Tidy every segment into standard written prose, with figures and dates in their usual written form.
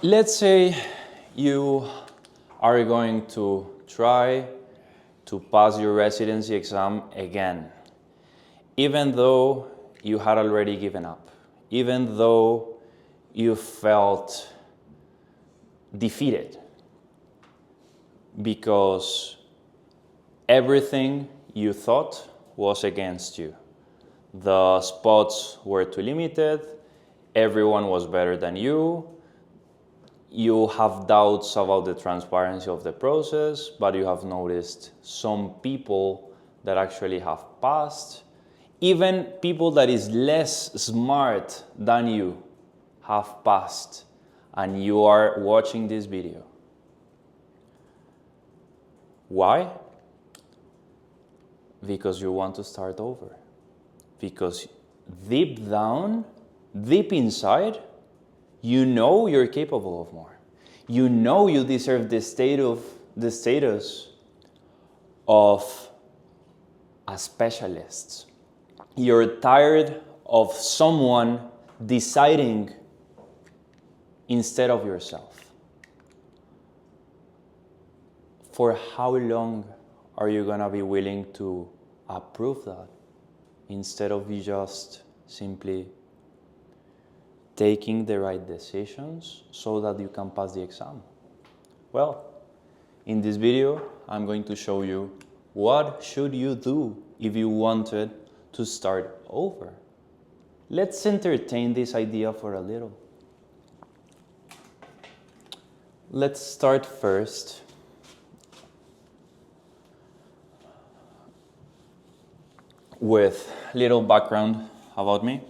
Let's say you are going to try to pass your residency exam again, even though you had already given up, even though you felt defeated, because everything you thought was against you. The spots were too limited, everyone was better than you have doubts about the transparency of the process, but you have noticed some people that actually have passed. Even people that is less smart than you have passed, and you are watching this video. Why? Because you want to start over. Because deep down, deep inside, you know you're capable of more. You know you deserve the status of a specialist. You're tired of someone deciding instead of yourself. For how long are you gonna be willing to approve that instead of you just simply taking the right decisions so that you can pass the exam? Well, in this video, I'm going to show you what should you do if you wanted to start over. Let's entertain this idea for a little. Let's start first with a little background about me.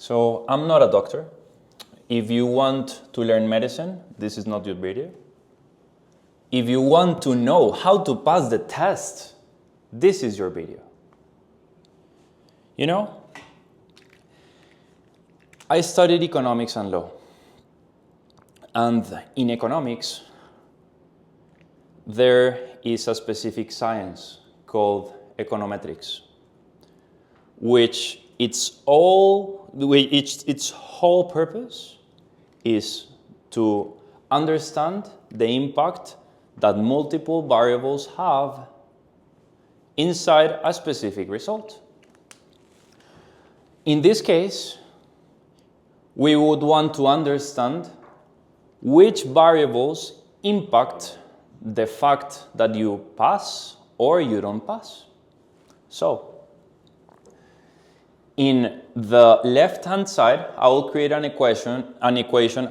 So I'm not a doctor. If you want to learn medicine, this is not your video. If you want to know how to pass the test, this is your video. You know, I studied economics and law. And in economics, there is a specific science called econometrics, which its whole purpose is to understand the impact that multiple variables have inside a specific result. In this case, we would want to understand which variables impact the fact that you pass or you don't pass. So, in the left-hand side, I will create an equation.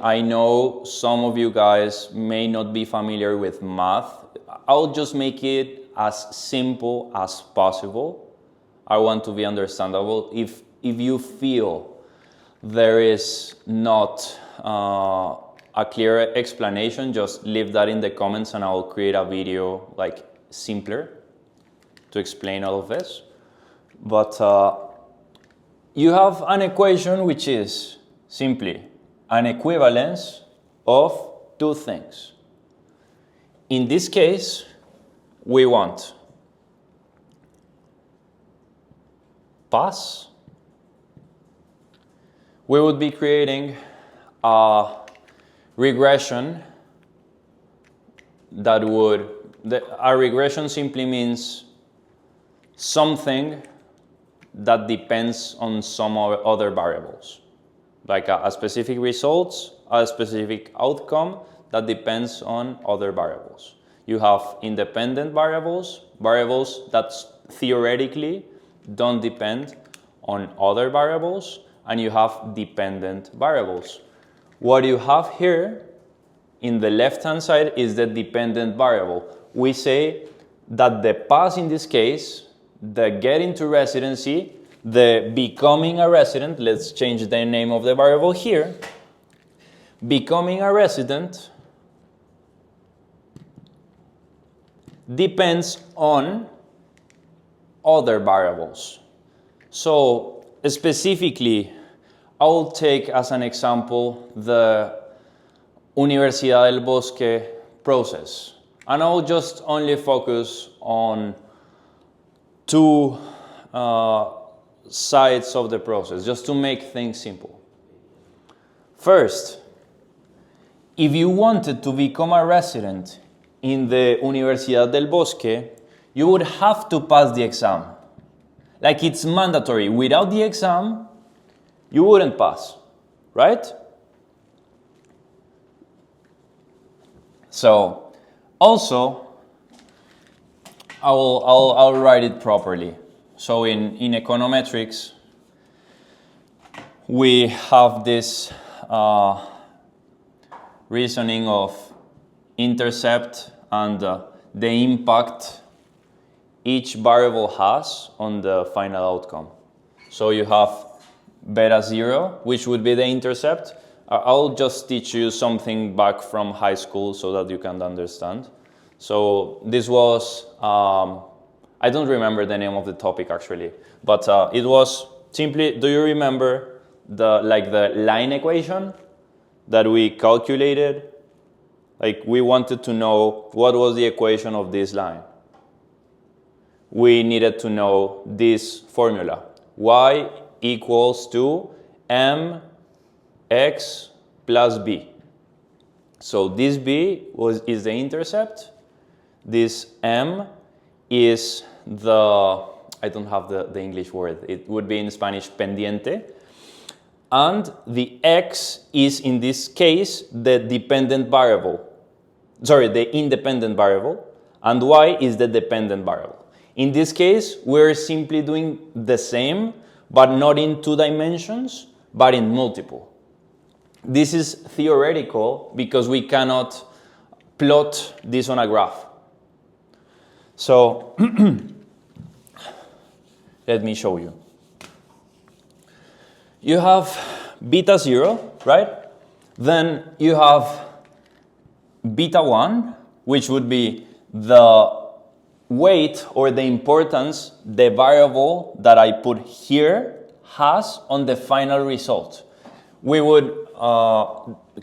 I know some of you guys may not be familiar with math. I'll just make it as simple as possible. I want to be understandable. If you feel there is not a clear explanation, just leave that in the comments and I'll create a video like simpler to explain all of this. But you have an equation which is simply an equivalence of two things. In this case, we want pass. We would be creating a regression that a regression simply means something that depends on some other variables, like a specific results, a specific outcome that depends on other variables. You have independent variables that theoretically don't depend on other variables, and you have dependent variables. What you have here in the left-hand side is the dependent variable. We say that the pass in this case, the get into residency, the becoming a resident, let's change the name of the variable here. Becoming a resident depends on other variables. So specifically, I'll take as an example the Universidad del Bosque process. And I'll just only focus on two sides of the process, just to make things simple. First, if you wanted to become a resident in the Universidad del Bosque, you would have to pass the exam. Like it's mandatory. Without the exam, you wouldn't pass, right? So, also, I'll write it properly. So in econometrics, we have this reasoning of intercept and the impact each variable has on the final outcome. So you have beta 0, which would be the intercept. I'll just teach you something back from high school so that you can understand. So this was, I don't remember the name of the topic actually, but it was simply, do you remember the line equation that we calculated? Like we wanted to know what was the equation of this line. We needed to know this formula. Y equals to mx plus b. So this b is the intercept. This m is the, I don't have the English word. It would be in Spanish pendiente. And the x is, in this case, the dependent variable. Sorry, the independent variable. And y is the dependent variable. In this case, we're simply doing the same, but not in 2 dimensions, but in multiple. This is theoretical because we cannot plot this on a graph. So, let me show you. You have beta 0, right? Then you have beta 1, which would be the weight or the importance the variable that I put here has on the final result. We would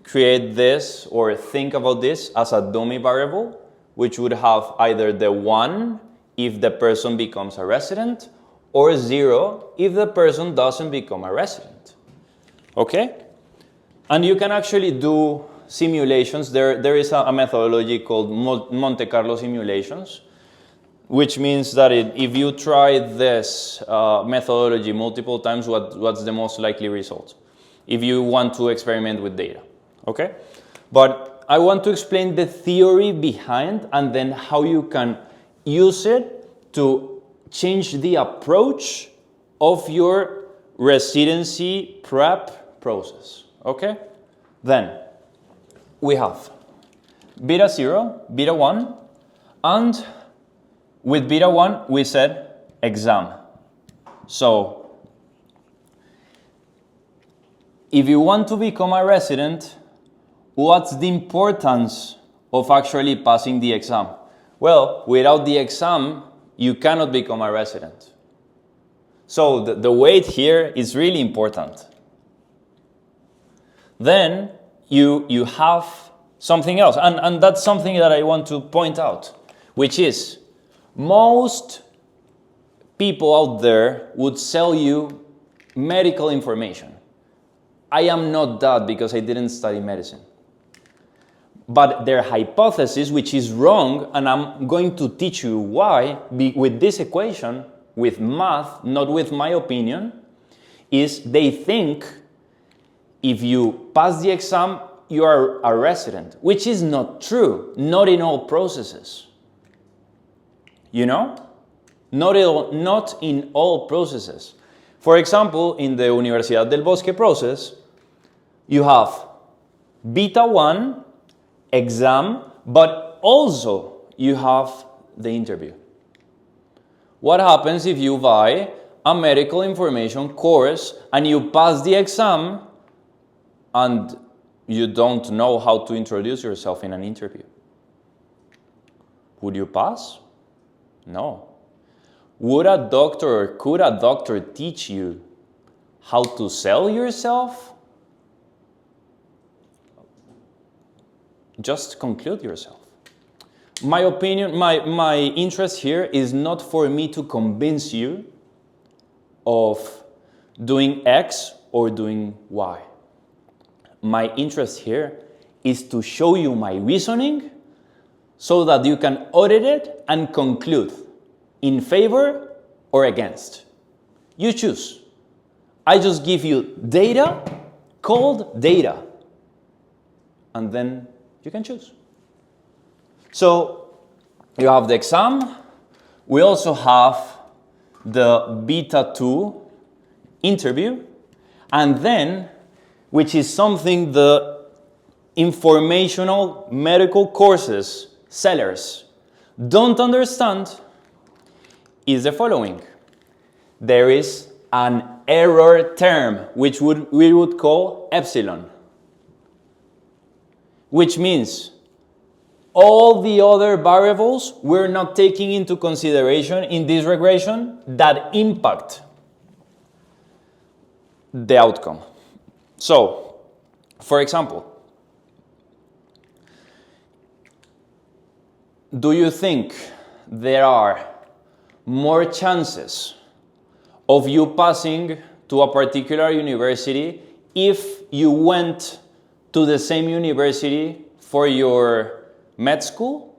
create this or think about this as a dummy variable, which would have either the 1 if the person becomes a resident or 0 if the person doesn't become a resident. Okay? And you can actually do simulations. There is a methodology called Monte Carlo simulations, which means that if you try this methodology multiple times, what's the most likely result? If you want to experiment with data, okay? But I want to explain the theory behind and then how you can use it to change the approach of your residency prep process, okay? Then we have beta 0, beta 1, and with beta 1, we said exam. So, if you want to become a resident, what's the importance of actually passing the exam? Well, without the exam, you cannot become a resident. So, the weight here is really important. Then, you have something else, and that's something that I want to point out, which is, most people out there would sell you medical information. I am not that because I didn't study medicine. But their hypothesis, which is wrong, and I'm going to teach you why, with this equation, with math, not with my opinion, is they think if you pass the exam, you are a resident, which is not true, not in all processes. You know? Not in all processes. For example, in the Universidad del Bosque process, you have beta 1 exam, but also you have the interview. What happens if you buy a medical information course and you pass the exam and you don't know how to introduce yourself in an interview? Would you pass? No. Would a doctor or could a doctor teach you how to sell yourself? Just conclude yourself. My opinion, my interest here is not for me to convince you of doing X or doing Y. My interest here is to show you my reasoning so that you can audit it and conclude in favor or against. You choose. I just give you data, cold data, and then you can choose. So you have the exam. We also have the beta 2 interview, and then, which is something the informational medical courses sellers don't understand, is the following. There is an error term, which we would call epsilon, which means all the other variables we're not taking into consideration in this regression that impact the outcome. So, for example, do you think there are more chances of you passing to a particular university if you went to the same university for your med school?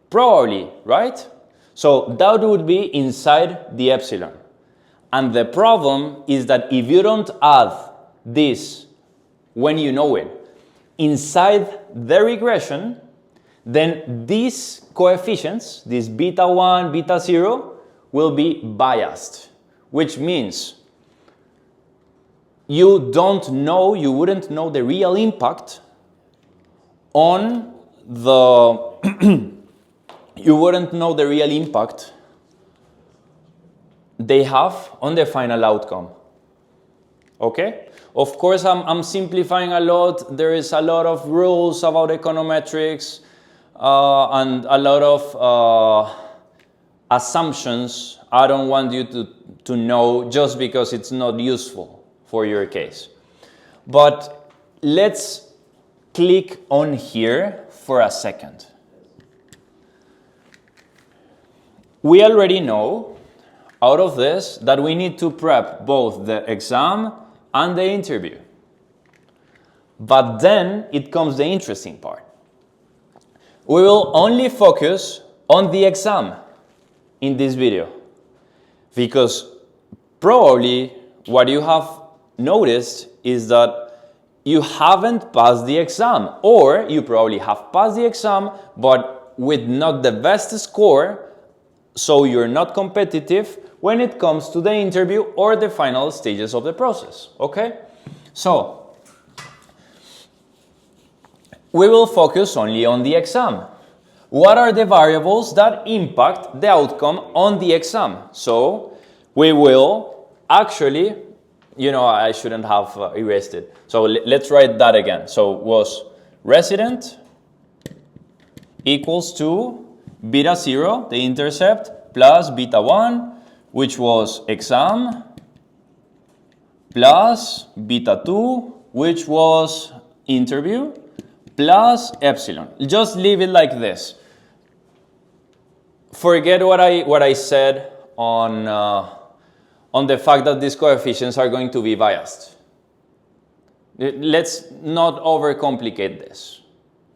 Probably, right? So that would be inside the epsilon. And the problem is that if you don't add this when you know it inside the regression, then these coefficients, this beta 1, beta 0, will be biased, which means you wouldn't know the real impact on you wouldn't know the real impact they have on the final outcome. Okay? Of course, I'm simplifying a lot. There is a lot of rules about econometrics and a lot of assumptions I don't want you to know just because it's not useful for your case. But let's click on here for a second. We already know out of this that we need to prep both the exam and the interview. But then it comes the interesting part. We will only focus on the exam in this video, because probably what you have noticed is that you haven't passed the exam, or you probably have passed the exam but with not the best score, so you're not competitive when it comes to the interview or the final stages of the process. Okay? So we will focus only on the exam. What are the variables that impact the outcome on the exam? So we will actually, I shouldn't have erased it. So let's write that again. So was resident equals to beta 0, the intercept, plus beta 1, which was exam, plus beta 2, which was interview, plus epsilon. Just leave it like this. Forget what I said on the fact that these coefficients are going to be biased. Let's not overcomplicate this,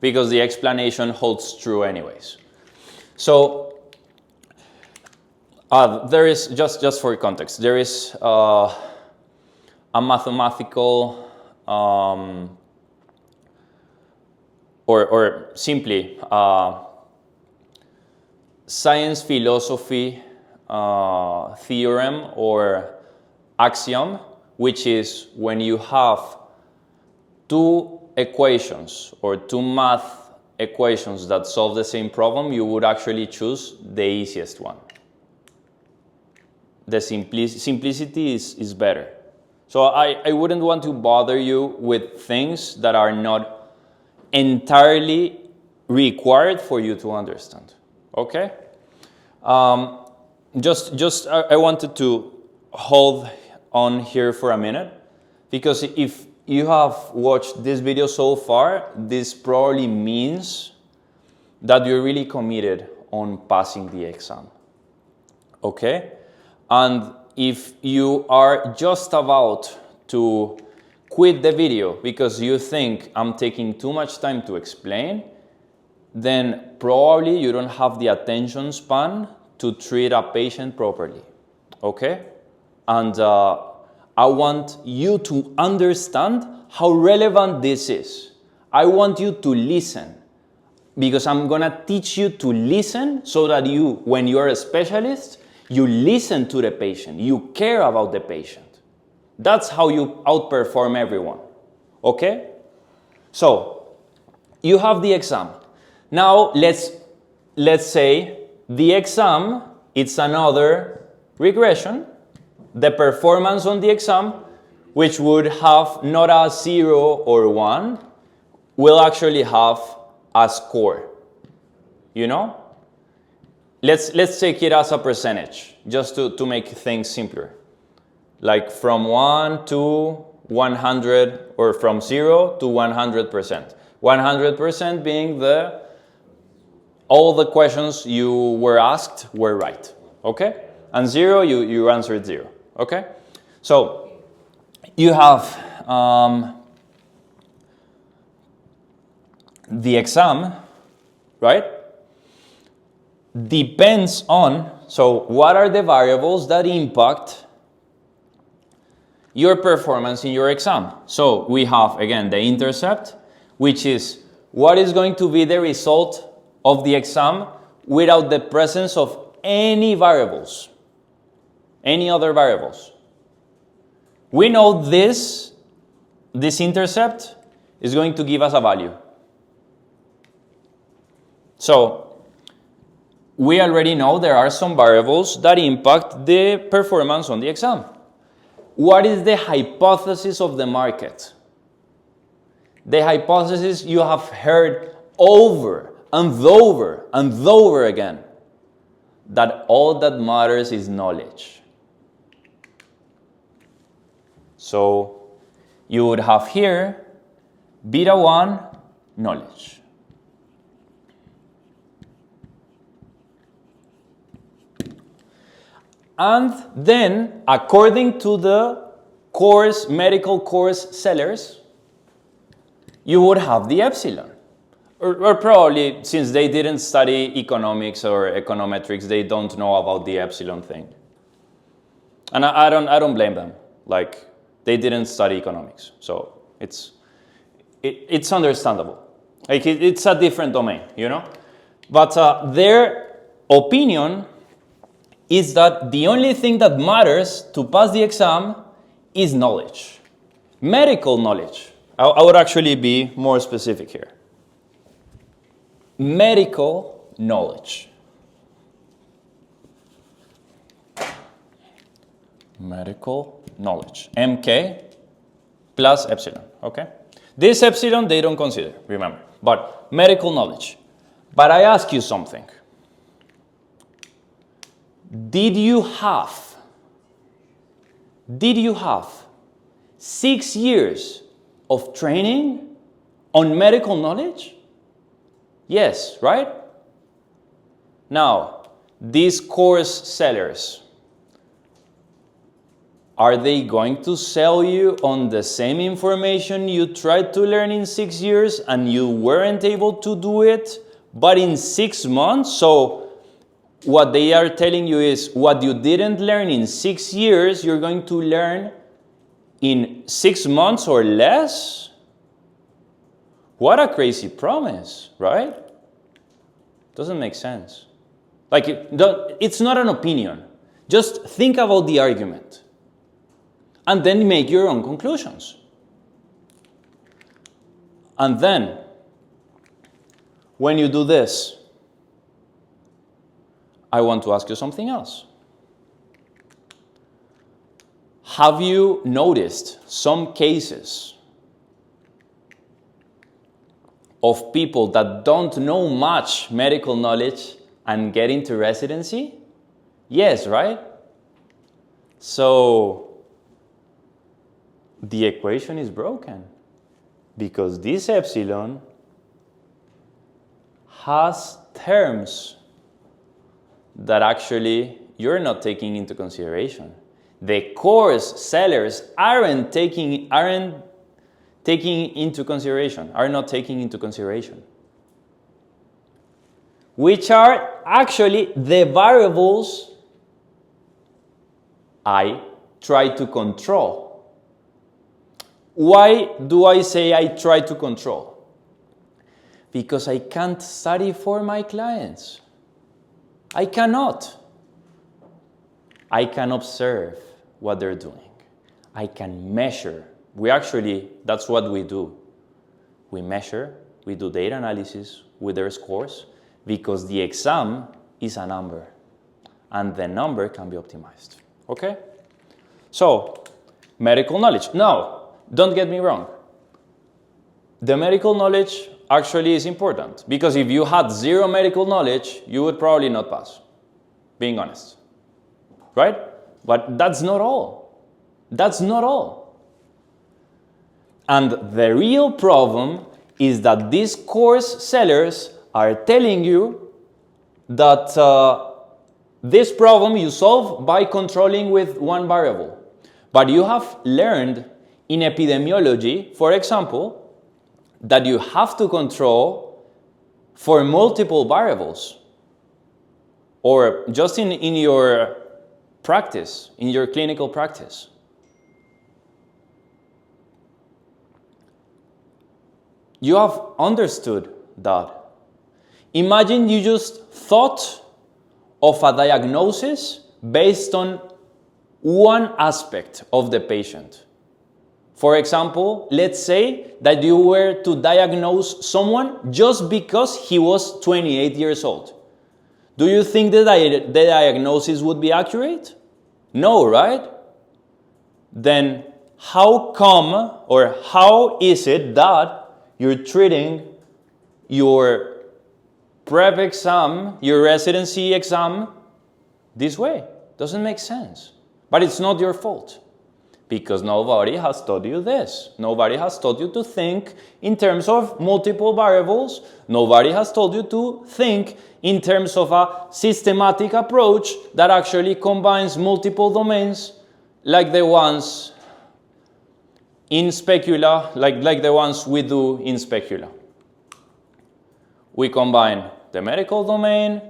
because the explanation holds true anyways. So there is, just for context, there is a mathematical or simply science philosophy theorem or axiom, which is when you have two equations or two math equations that solve the same problem, you would actually choose the easiest one. The simplicity is better. So I wouldn't want to bother you with things that are not entirely required for you to understand. Okay? I wanted to hold on here for a minute, because if you have watched this video so far, this probably means that you're really committed on passing the exam. Okay? And if you are just about to quit the video because you think I'm taking too much time to explain, then probably you don't have the attention span to treat a patient properly, okay? And I want you to understand how relevant this is. I want you to listen because I'm gonna teach you to listen so that you, when you're a specialist, you listen to the patient, you care about the patient. That's how you outperform everyone, okay? So, you have the exam. Now, let's say the exam, it's another regression. The performance on the exam, which would have not a 0 or 1, will actually have a score, you know? Let's take it as a percentage, just to make things simpler. Like from 1 to 100, or from 0 to 100%. 100% being all the questions you were asked were right, okay? And 0, you answered 0, okay? So you have the exam, right? Depends on, so what are the variables that impact your performance in your exam? So we have, again, the intercept, which is what is going to be the result of the exam without the presence of any variables, any other variables. We know this intercept is going to give us a value. So we already know there are some variables that impact the performance on the exam. What is the hypothesis of the market? The hypothesis you have heard over and over and over again, that all that matters is knowledge. So you would have here beta 1, knowledge. And then, according to the medical course sellers, you would have the epsilon. Or probably, since they didn't study economics or econometrics, they don't know about the epsilon thing. And I don't blame them. Like, they didn't study economics. So it's understandable. Like, it's a different domain, you know? But their opinion is that the only thing that matters to pass the exam is knowledge. Medical knowledge. I would actually be more specific here. Medical knowledge. Medical knowledge. MK plus epsilon, okay? This epsilon they don't consider, remember. But medical knowledge. But I ask you something. Did you have 6 years of training on medical knowledge? Yes, right? Now, these course sellers, are they going to sell you on the same information you tried to learn in 6 years and you weren't able to do it, but in 6 months? So what they are telling you is what you didn't learn in 6 years, you're going to learn in 6 months or less? What a crazy promise, right? Doesn't make sense. Like, it's not an opinion. Just think about the argument and then make your own conclusions. And then, when you do this, I want to ask you something else. Have you noticed some cases of people that don't know much medical knowledge and get into residency? Yes, right? So the equation is broken because this epsilon has terms that actually you're not taking into consideration. The course sellers aren't are not taking into consideration, which are actually the variables I try to control. Why do I say I try to control? Because I can't study for my clients. I cannot. I can observe what they're doing. I can measure. That's what we do. We measure, we do data analysis with their scores, because the exam is a number, and the number can be optimized. Okay? So, medical knowledge. Now, don't get me wrong. The medical knowledge actually is important, because if you had zero medical knowledge, you would probably not pass, being honest. Right? But that's not all. That's not all. And the real problem is that these course sellers are telling you that this problem you solve by controlling with one variable. But you have learned in epidemiology, for example, that you have to control for multiple variables. Or just in your practice, in your clinical practice. You have understood that. Imagine you just thought of a diagnosis based on one aspect of the patient. For example, let's say that you were to diagnose someone just because he was 28 years old. Do you think the diagnosis would be accurate? No, right? Then how come, or how is it that you're treating your prep exam, your residency exam, this way? Doesn't make sense. But it's not your fault, because nobody has taught you this. Nobody has taught you to think in terms of multiple variables. Nobody has told you to think in terms of a systematic approach that actually combines multiple domains, like the ones in Specula, like the ones we do in Specula. We combine the medical domain,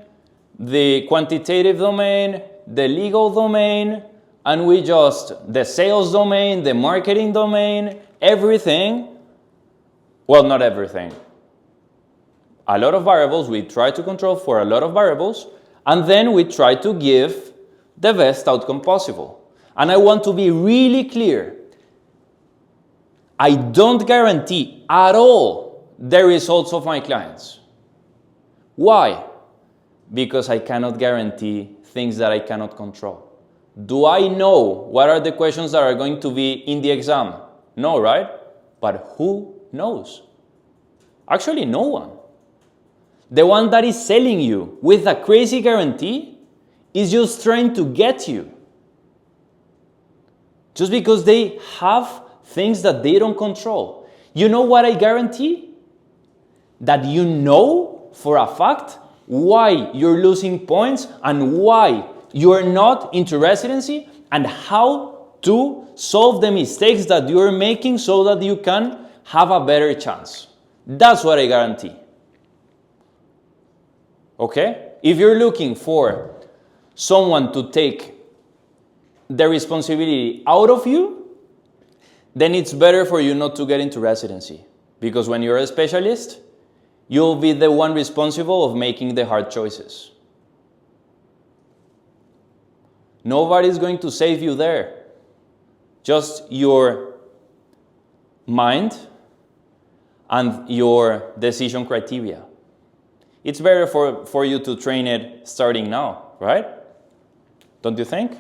the quantitative domain, the legal domain, and the sales domain, the marketing domain, everything. Well, not everything. A lot of variables, we try to control for a lot of variables, and then we try to give the best outcome possible. And I want to be really clear. I don't guarantee at all the results of my clients. Why? Because I cannot guarantee things that I cannot control. Do I know what are the questions that are going to be in the exam? No, right? But who knows? Actually, no one. The one that is selling you with a crazy guarantee is just trying to get you. Just because they have things that they don't control. You know what I guarantee? That you know for a fact why you're losing points and why you're not into residency, and how to solve the mistakes that you're making so that you can have a better chance. That's what I guarantee. Okay? If you're looking for someone to take the responsibility out of you, then it's better for you not to get into residency. Because when you're a specialist, you'll be the one responsible of making the hard choices. Nobody's going to save you there. Just your mind and your decision criteria. It's better for you to train it starting now, right? Don't you think?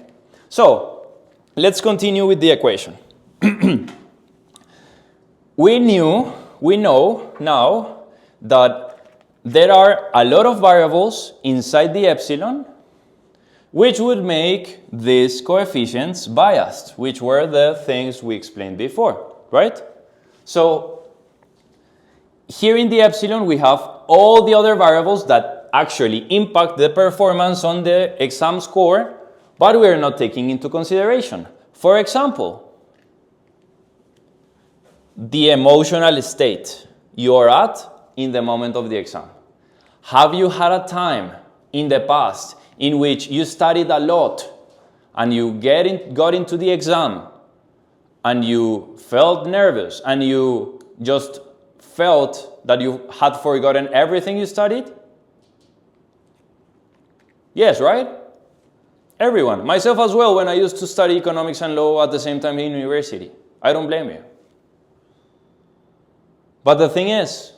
So, let's continue with the equation. We know now that there are a lot of variables inside the epsilon which would make these coefficients biased, which were the things we explained before, right? So here in the epsilon we have all the other variables that actually impact the performance on the exam score, but we are not taking into consideration. For example, the emotional state you're at in the moment of the exam. Have you had a time in the past in which you studied a lot and you got into the exam and you felt nervous and you just felt that you had forgotten everything you studied? Yes, right? Everyone. Myself as well, when I used to study economics and law at the same time in university. I don't blame you. But the thing is,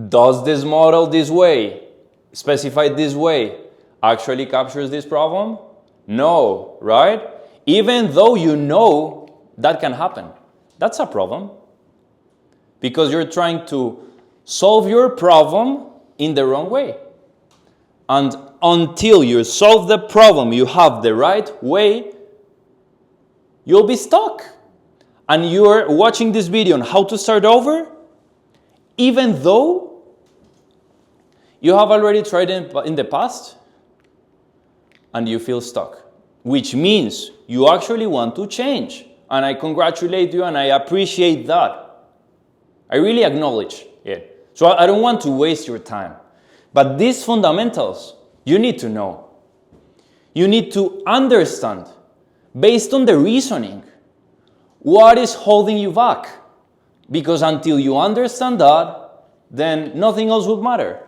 does this model this way, specified this way, actually captures this problem? No, right? Even though you know that can happen. That's a problem. Because you're trying to solve your problem in the wrong way. And until you solve the problem you have the right way, you'll be stuck. And you're watching this video on how to start over, even though you have already tried it in the past and you feel stuck. Which means you actually want to change. And I congratulate you and I appreciate that. I really acknowledge it. So I don't want to waste your time. But these fundamentals, you need to know. You need to understand, based on the reasoning, what is holding you back. Because until you understand that, then nothing else would matter.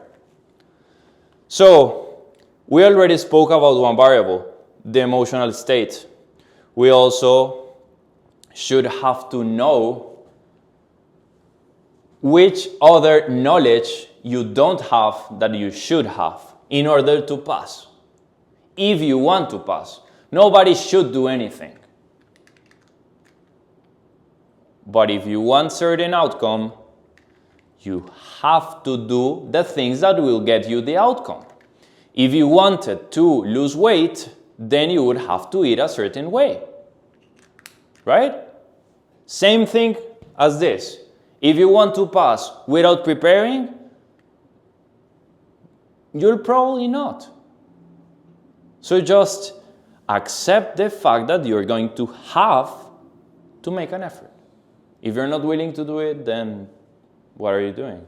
So, we already spoke about one variable, the emotional state. We also should have to know which other knowledge you don't have that you should have in order to pass. If you want to pass, nobody should do anything. But if you want certain outcome, you have to do the things that will get you the outcome. If you wanted to lose weight, then you would have to eat a certain way. Right? Same thing as this. If you want to pass without preparing, you'll probably not. So just accept the fact that you're going to have to make an effort. If you're not willing to do it, then what are you doing?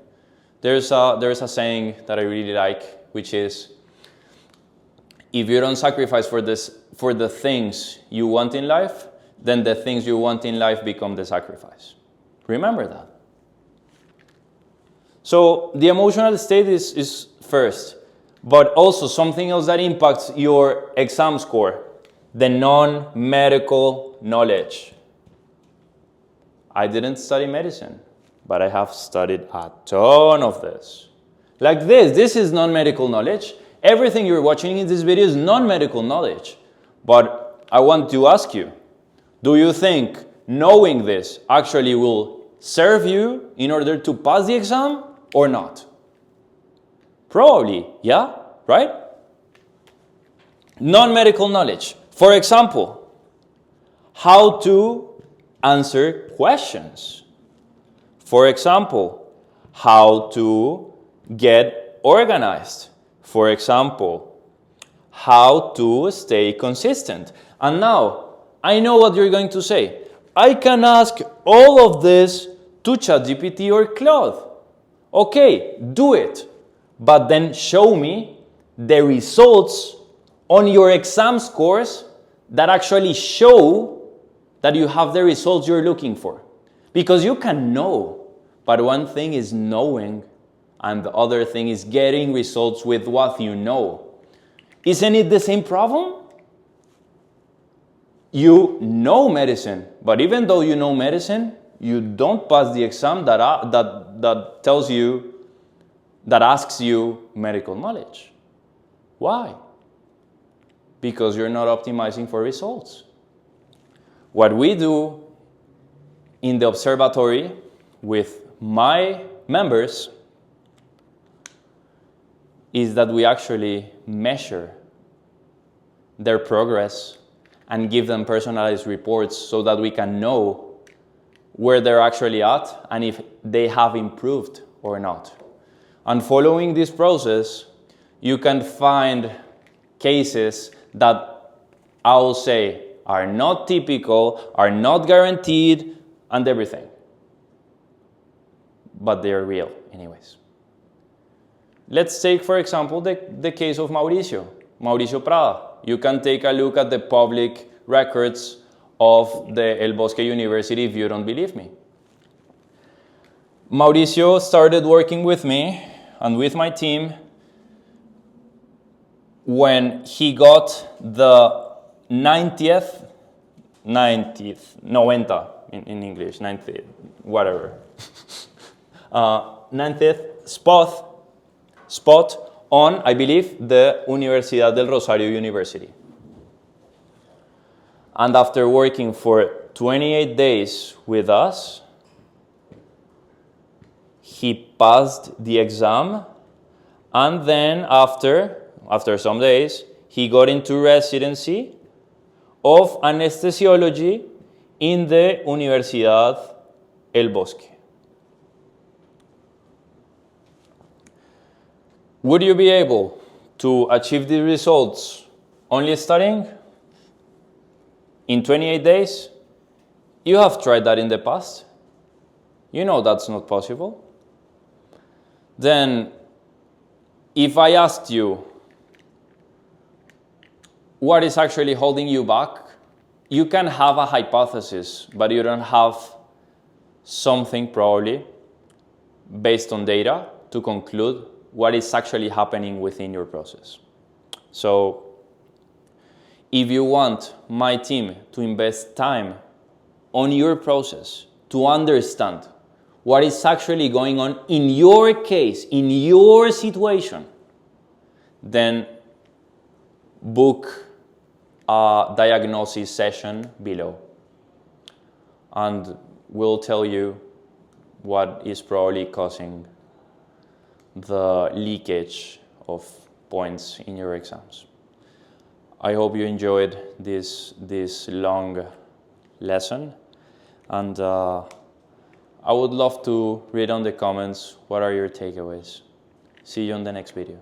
There's a saying that I really like, which is, if you don't sacrifice for the things you want in life, then the things you want in life become the sacrifice. Remember that. So the emotional state is first, but also something else that impacts your exam score, the non-medical knowledge. I didn't study medicine, but I have studied a ton of this. Like this is non-medical knowledge. Everything you're watching in this video is non-medical knowledge. But I want to ask you, do you think knowing this actually will serve you in order to pass the exam or not? Probably, yeah, right? Non-medical knowledge. For example, how to answer questions. For example, how to get organized. For example, how to stay consistent. And now, I know what you're going to say. I can ask all of this to ChatGPT or Claude. Okay, do it. But then show me the results on your exam scores that actually show that you have the results you're looking for. Because you can know, but one thing is knowing and the other thing is getting results with what you know. Isn't it the same problem? You know medicine, but even though you know medicine, you don't pass the exam that tells you, that asks you medical knowledge. Why? Because you're not optimizing for results. What we do in the observatory with my members is that we actually measure their progress and give them personalized reports so that we can know where they're actually at and if they have improved or not. And following this process, you can find cases that I will say are not typical, are not guaranteed, and everything. but they are real anyways. Let's take, for example, the case of Mauricio Prada. You can take a look at the public records of the El Bosque University if you don't believe me. Mauricio started working with me and with my team when he got the 90th in English, 90th, whatever. 90th spot on, I believe, the Universidad del Rosario University. And after working for 28 days with us, he passed the exam, and then after some days, he got into residency of anesthesiology in the Universidad El Bosque. Would you be able to achieve the results only studying in 28 days? You have tried that in the past. You know that's not possible. Then, if I asked you what is actually holding you back, you can have a hypothesis, but you don't have something probably based on data to conclude what is actually happening within your process. So, if you want my team to invest time on your process to understand what is actually going on in your case, in your situation, then book a diagnosis session below. And we'll tell you what is probably causing the leakage of points in your exams. I hope you enjoyed this long lesson, and I would love to read on the comments what are your takeaways. See you on the next video.